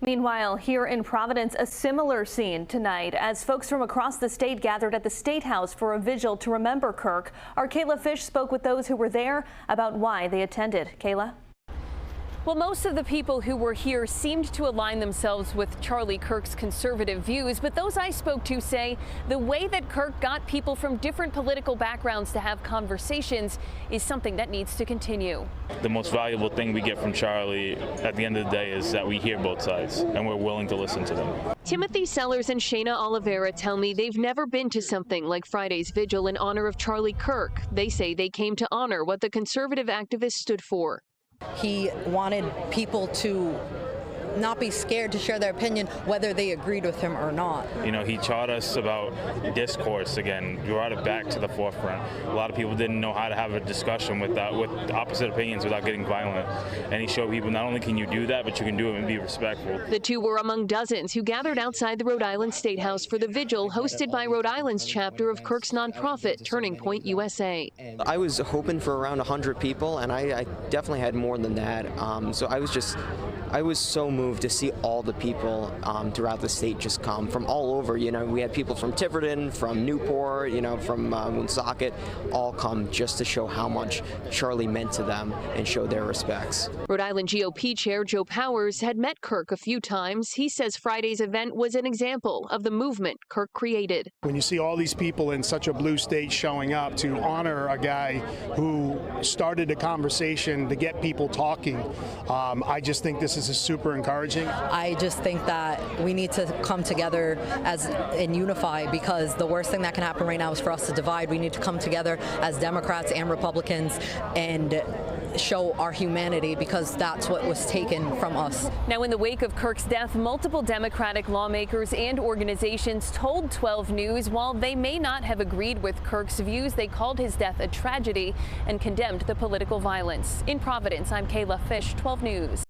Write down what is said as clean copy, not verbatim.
Meanwhile, here in Providence, a similar scene tonight as folks from across the state gathered at the State House for a vigil to remember Kirk. Our Kayla Fish spoke with those who were there about why they attended. Kayla? Well, most of the people who were here seemed to align themselves with Charlie Kirk's conservative views, but those I spoke to say the way that Kirk got people from different political backgrounds to have conversations is something that needs to continue. The most valuable thing we get from Charlie at the end of the day is that we hear both sides and we're willing to listen to them. Timothy Sellers and Shayna Oliveira tell me they've never been to something like Friday's vigil in honor of Charlie Kirk. They say they came to honor what the conservative activist stood for. He wanted people to not be scared to share their opinion, whether they agreed with him or not. You know, he taught us about discourse again. You brought it back to the forefront. A lot of people didn't know how to have a discussion with opposite opinions without getting violent. And he showed people not only can you do that, but you can do it and be respectful. The two were among dozens who gathered outside the Rhode Island State House for the vigil hosted by Rhode Island's chapter of Kirk's nonprofit, Turning Point USA. I was hoping for around 100 people, and I definitely had more than that. So I was so moved to see all the people throughout the state just come from all over. You know, we had people from Tiverton, from Newport, you know, from Woonsocket, all come just to show how much Charlie meant to them and show their respects. Rhode Island GOP Chair Joe Powers had met Kirk a few times. He says Friday's event was an example of the movement Kirk created. When you see all these people in such a blue state showing up to honor a guy who started a conversation to get people talking, I just think this is a super encouraging. I just think that we need to come together and unify, because the worst thing that can happen right now is for us to divide. We need to come together as Democrats and Republicans and show our humanity, because that's what was taken from us. Now, in the wake of Kirk's death, multiple Democratic lawmakers and organizations told 12 News while they may not have agreed with Kirk's views, they called his death a tragedy and condemned the political violence. In Providence, I'm Kayla Fish, 12 News.